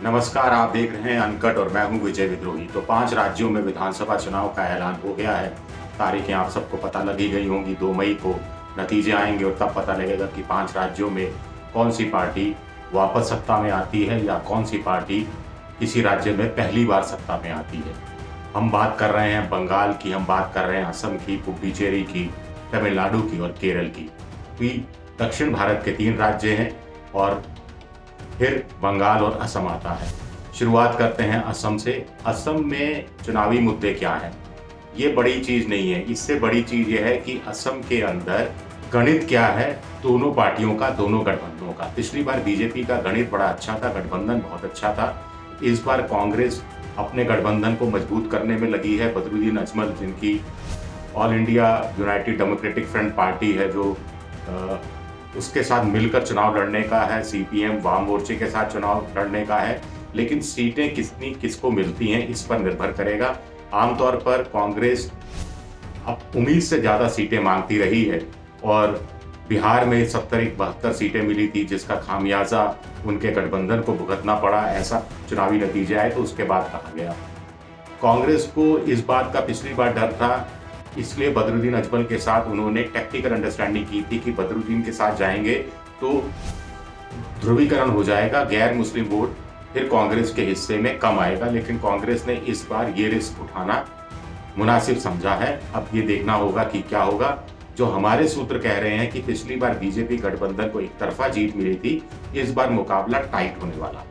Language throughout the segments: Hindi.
नमस्कार, आप देख रहे हैं अनकट और मैं हूं विजय विद्रोही। तो 5 राज्यों में विधानसभा चुनाव का ऐलान हो गया है। तारीखें आप सबको पता लग ही गई होंगी। 2 मई को नतीजे आएंगे और तब पता लगेगा कि 5 राज्यों में कौन सी पार्टी वापस सत्ता में आती है या कौन सी पार्टी किसी राज्य में पहली बार सत्ता में आती है। हम बात कर रहे हैं बंगाल की, हम बात कर रहे हैं असम की, पुडुचेरी की, तमिलनाडु की और केरल की। तो ये दक्षिण भारत के 3 राज्य हैं और फिर बंगाल और असम आता है। शुरुआत करते हैं असम से। असम में चुनावी मुद्दे क्या हैं? ये बड़ी चीज नहीं है। इससे बड़ी चीज ये है कि असम के अंदर गणित क्या है दोनों पार्टियों का, दोनों गठबंधनों का। पिछली बार बीजेपी का गणित बड़ा अच्छा था, गठबंधन बहुत अच्छा था। इस बार कांग्रेस अपने गठबंधन को मजबूत करने में लगी है। बदरुद्दीन अजमल, जिनकी all India United democratic front party है, जो उसके साथ मिलकर चुनाव लड़ने का है। सीपीएम वाम मोर्चे के साथ चुनाव लड़ने का है, लेकिन सीटें किसको मिलती हैं इस पर निर्भर करेगा। आमतौर पर कांग्रेस अब उम्मीद से ज़्यादा सीटें मांगती रही है और बिहार में 70-72 सीटें मिली थी, जिसका खामियाजा उनके गठबंधन को भुगतना पड़ा। ऐसा चुनावी नतीजे आए तो उसके बाद कहा गया। कांग्रेस को इस बात का पिछली बार डर था, इसलिए बदरुद्दीन अजमल के साथ उन्होंने टेक्निकल अंडरस्टैंडिंग की थी कि बदरुद्दीन के साथ जाएंगे तो ध्रुवीकरण हो जाएगा, गैर मुस्लिम वोट फिर कांग्रेस के हिस्से में कम आएगा। लेकिन कांग्रेस ने इस बार ये रिस्क उठाना मुनासिब समझा है। अब ये देखना होगा कि क्या होगा। जो हमारे सूत्र कह रहे हैं कि पिछली बार बीजेपी गठबंधन को एक तरफा जीत मिली थी, इस बार मुकाबला टाइट होने वाला।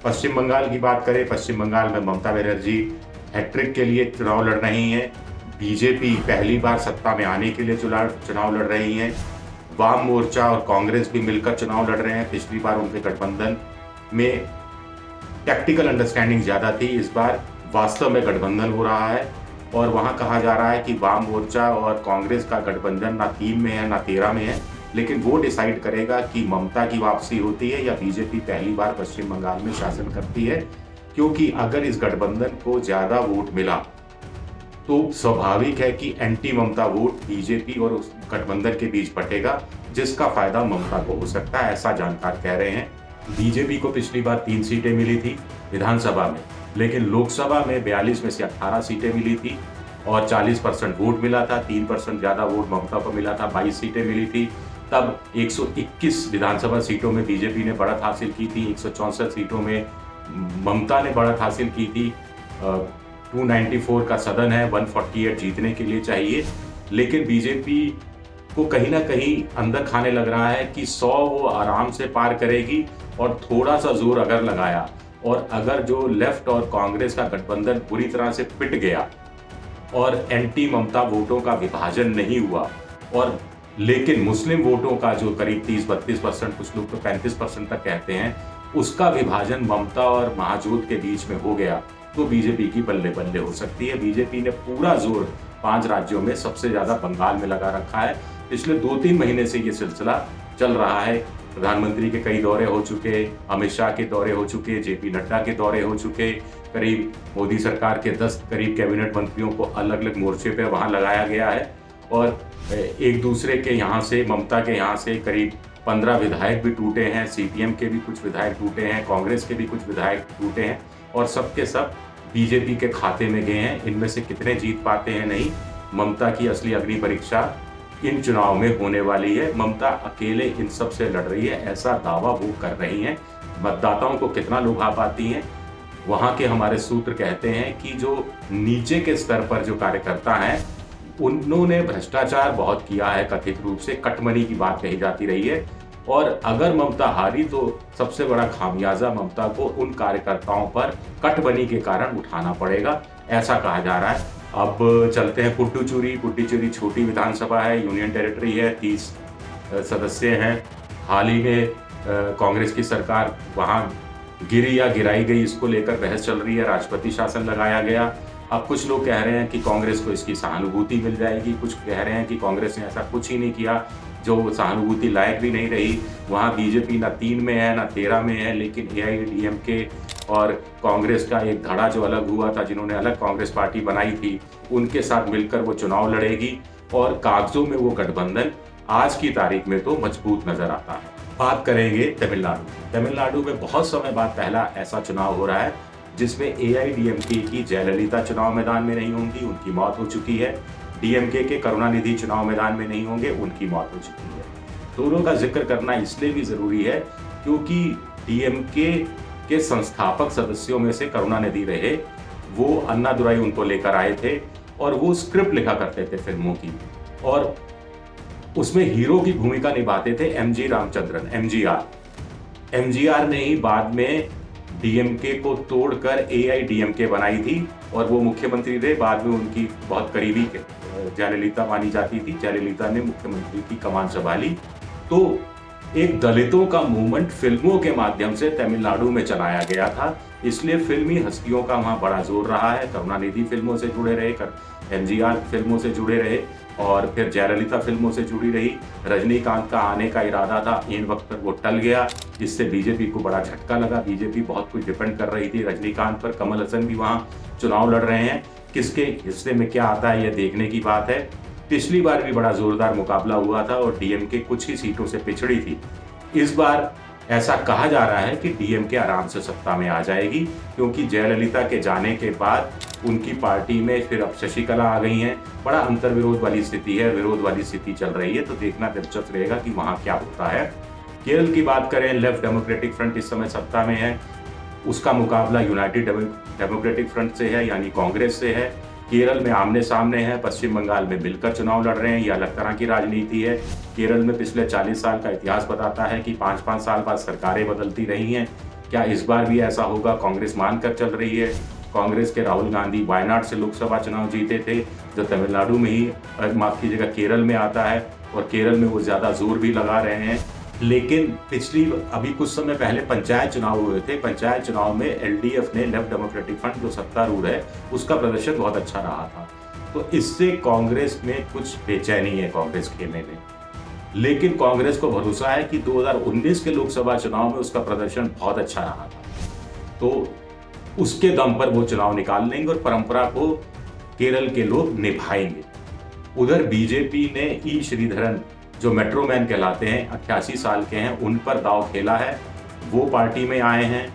पश्चिम बंगाल की बात करें, पश्चिम बंगाल में ममता बनर्जी हैट्रिक के लिए चुनाव लड़ रही हैं। बीजेपी पहली बार सत्ता में आने के लिए चुनाव लड़ रही हैं। वाम मोर्चा और कांग्रेस भी मिलकर चुनाव लड़ रहे हैं। पिछली बार उनके गठबंधन में टैक्टिकल अंडरस्टैंडिंग ज़्यादा थी, इस बार वास्तव में गठबंधन हो रहा है। और वहाँ कहा जा रहा है कि वाम मोर्चा और कांग्रेस का गठबंधन ना 3 में है ना 13 में है, लेकिन वो डिसाइड करेगा कि ममता की वापसी होती है या बीजेपी पहली बार पश्चिम बंगाल में शासन करती है। क्योंकि अगर इस गठबंधन को ज़्यादा वोट मिला तो स्वाभाविक है कि एंटी ममता वोट बीजेपी और उस गठबंधन के बीच बटेगा, जिसका फायदा ममता को हो सकता है, ऐसा जानकार कह रहे हैं। बीजेपी को पिछली बार 3 सीटें मिली थी विधानसभा में, लेकिन लोकसभा में 42 में से 18 सीटें मिली थी और 40% वोट मिला था। 3% ज़्यादा वोट ममता को मिला था, 22 सीटें मिली थी। तब 121 विधानसभा सीटों में बीजेपी ने बढ़त हासिल की थी, 164 सीटों में ममता ने बढ़त हासिल की थी। 294 का सदन है, 148 जीतने के लिए चाहिए। लेकिन बीजेपी को कहीं ना कहीं अंदर खाने लग रहा है कि 100 वो आराम से पार करेगी और थोड़ा सा जोर अगर लगाया और अगर जो लेफ्ट और कांग्रेस का गठबंधन पूरी तरह से पिट गया और एंटी ममता वोटों का विभाजन नहीं हुआ, और लेकिन मुस्लिम वोटों का जो करीब 30-32%, कुछ लोग तो 35% तक कहते हैं, उसका विभाजन ममता और महाजोत के बीच में हो गया, तो बीजेपी की बल्ले बल्ले हो सकती है। बीजेपी ने पूरा जोर 5 राज्यों में, सबसे ज्यादा बंगाल में लगा रखा है। पिछले 2-3 महीने से ये सिलसिला चल रहा है। प्रधानमंत्री के कई दौरे हो चुके, अमित शाह के दौरे हो चुके, जेपी नड्डा के दौरे हो चुके, करीब मोदी सरकार के 10 करीब कैबिनेट मंत्रियों को अलग अलग मोर्चे पे वहां लगाया गया है। और एक दूसरे के यहाँ से, ममता के यहाँ से करीब 15 विधायक भी टूटे हैं, सीपीएम के भी कुछ विधायक टूटे हैं, कांग्रेस के भी कुछ विधायक टूटे हैं और सबके सब बीजेपी के खाते में गए हैं। इनमें से कितने जीत पाते हैं, नहीं, ममता की असली अग्नि परीक्षा इन चुनाव में होने वाली है। ममता अकेले इन सब से लड़ रही है, ऐसा दावा वो कर रही हैं। मतदाताओं को कितना लुभा पाती हैं, वहाँ के हमारे सूत्र कहते हैं कि जो नीचे के स्तर पर जो कार्यकर्ता हैं, उन्होंने भ्रष्टाचार बहुत किया है। कथित रूप से कटमनी की बात कही जाती रही है और अगर ममता हारी तो सबसे बड़ा खामियाजा ममता को उन कार्यकर्ताओं पर कटमनी के कारण उठाना पड़ेगा, ऐसा कहा जा रहा है। अब चलते हैं पुडुचेरी छोटी विधानसभा है, यूनियन टेरिटरी है, 30 सदस्य हैं। हाल ही में कांग्रेस की सरकार वहां गिरी या गिराई गई, इसको लेकर बहस चल रही है। राष्ट्रपति शासन लगाया गया। अब कुछ लोग कह रहे हैं कि कांग्रेस को इसकी सहानुभूति मिल जाएगी, कुछ कह रहे हैं कि कांग्रेस ने ऐसा कुछ ही नहीं किया, जो सहानुभूति लायक भी नहीं रही। वहाँ बीजेपी ना 3 में है ना 13 में है, लेकिन एआईएडीएमके और कांग्रेस का एक धड़ा जो अलग हुआ था, जिन्होंने अलग कांग्रेस पार्टी बनाई थी, उनके साथ मिलकर वो चुनाव लड़ेगी और कागजों में वो गठबंधन आज की तारीख में तो मजबूत नजर आता है। बात करेंगे तमिलनाडु। तमिलनाडु में बहुत समय बाद पहला ऐसा चुनाव हो रहा है जिसमें एआईडीएमके की जयललिता चुनाव मैदान में नहीं होंगी, उनकी मौत हो चुकी है। डीएमके के करुणानिधि चुनाव मैदान में नहीं होंगे, उनकी मौत हो चुकी है। दोनों का जिक्र करना इसलिए भी जरूरी है क्योंकि डीएमके के संस्थापक सदस्यों में से करुणानिधि रहे। वो अन्नादुराई उनको लेकर आए थे और वो स्क्रिप्ट लिखा करते थे फिल्मों की, और उसमें हीरो की भूमिका निभाते थे एमजी रामचंद्रन, एमजीआर ने ही बाद में डीएमके को तोड़कर एआईडीएमके बनाई थी और वो मुख्यमंत्री रहे। बाद में उनकी बहुत करीबी जयललिता मानी जाती थी। जयललिता ने मुख्यमंत्री की कमान संभाली। तो एक दलितों का मूवमेंट फिल्मों के माध्यम से तमिलनाडु में चलाया गया था, इसलिए फिल्मी हस्तियों का वहां बड़ा जोर रहा है। करुणानिधि फिल्मों से जुड़े रहे, एमजीआर फिल्मों से जुड़े रहे और फिर जयललिता फिल्मों से जुड़ी रही। रजनीकांत का आने का इरादा था, इन वक्त पर वो टल गया, जिससे बीजेपी को बड़ा झटका लगा। बीजेपी बहुत कुछ डिपेंड कर रही थी रजनीकांत पर। कमल हसन भी वहां चुनाव लड़ रहे हैं। किसके हिस्से में क्या आता है यह देखने की बात है। पिछली बार भी बड़ा जोरदार मुकाबला हुआ था और डीएमके कुछ ही सीटों से पिछड़ी थी। इस बार ऐसा कहा जा रहा है कि डीएमके आराम से सत्ता में आ जाएगी, क्योंकि जयललिता के जाने के बाद उनकी पार्टी में फिर अब शशिकला आ गई हैं। बड़ा अंतर्विरोध वाली स्थिति है, विरोध वाली स्थिति चल रही है। तो देखना दिलचस्प रहेगा कि वहां क्या होता है। केरल की बात करें, लेफ्ट डेमोक्रेटिक फ्रंट इस समय सत्ता में है। उसका मुकाबला यूनाइटेड डेमोक्रेटिक फ्रंट से है, यानी कांग्रेस से है। केरल में आमने सामने है, पश्चिम बंगाल में मिलकर चुनाव लड़ रहे हैं। यह अलग तरह की राजनीति है। केरल में पिछले 40 साल का इतिहास बताता है कि 5-5 साल बाद सरकारें बदलती रही हैं। क्या इस बार भी ऐसा होगा? कांग्रेस मानकर चल रही है। कांग्रेस के राहुल गांधी वायनाड से लोकसभा चुनाव जीते थे, जो तमिलनाडु में ही, माफ कीजिएगा, केरल में आता है, और केरल में वो ज्यादा जोर भी लगा रहे हैं। लेकिन अभी कुछ समय पहले पंचायत चुनाव हुए थे। पंचायत चुनाव में एलडीएफ ने, लेफ्ट डेमोक्रेटिक फ्रंट जो सत्तारूढ़ है, उसका प्रदर्शन बहुत अच्छा रहा था। तो इससे कांग्रेस में कुछ बेचैनी है, कांग्रेस खेमे में। लेकिन कांग्रेस को भरोसा है कि 2019 के लोकसभा चुनाव में उसका प्रदर्शन बहुत अच्छा रहा था, तो उसके दम पर वो चुनाव निकाल लेंगे और परंपरा को केरल के लोग निभाएंगे। उधर बीजेपी ने ई श्रीधरन, जो मेट्रो मैन कहलाते हैं, 88 साल के हैं, उन पर दांव खेला है। वो पार्टी में आए हैं।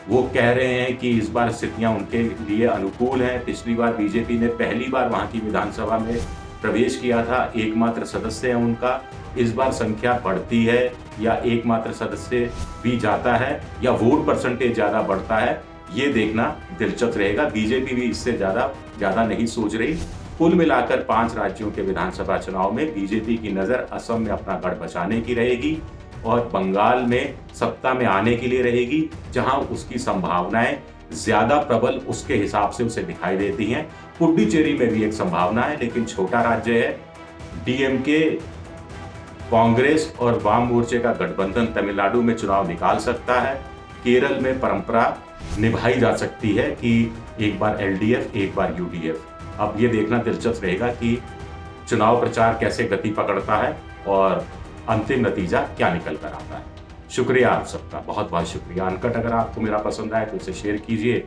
वो कह रहे हैं कि इस बार स्थितियां उनके लिए अनुकूल हैं। पिछली बार बीजेपी ने पहली बार वहां की विधानसभा में प्रवेश किया था, एकमात्र सदस्य है उनका। इस बार संख्या बढ़ती है या एकमात्र सदस्य भी जाता है या वोट परसेंटेज ज्यादा बढ़ता है, ये देखना दिलचस्प रहेगा। बीजेपी भी इससे ज्यादा नहीं सोच रही। कुल मिलाकर 5 राज्यों के विधानसभा चुनाव में बीजेपी की नजर असम में अपना गढ़ बचाने की रहेगी और बंगाल में सत्ता में आने के लिए रहेगी, जहां उसकी संभावनाएं ज्यादा प्रबल उसके हिसाब से उसे दिखाई देती हैं। पुडुचेरी में भी एक संभावना है, लेकिन छोटा राज्य है। डीएमके, कांग्रेस और वाम मोर्चे का गठबंधन तमिलनाडु में चुनाव निकाल सकता है। केरल में परंपरा निभाई जा सकती है कि एक बार एलडीएफ, एक बार यूडीएफ। अब ये देखना दिलचस्प रहेगा कि चुनाव प्रचार कैसे गति पकड़ता है और अंतिम नतीजा क्या निकल कर आता है। शुक्रिया आप सबका, बहुत बहुत शुक्रिया। अनकट अगर आपको मेरा पसंद आए तो इसे शेयर कीजिए।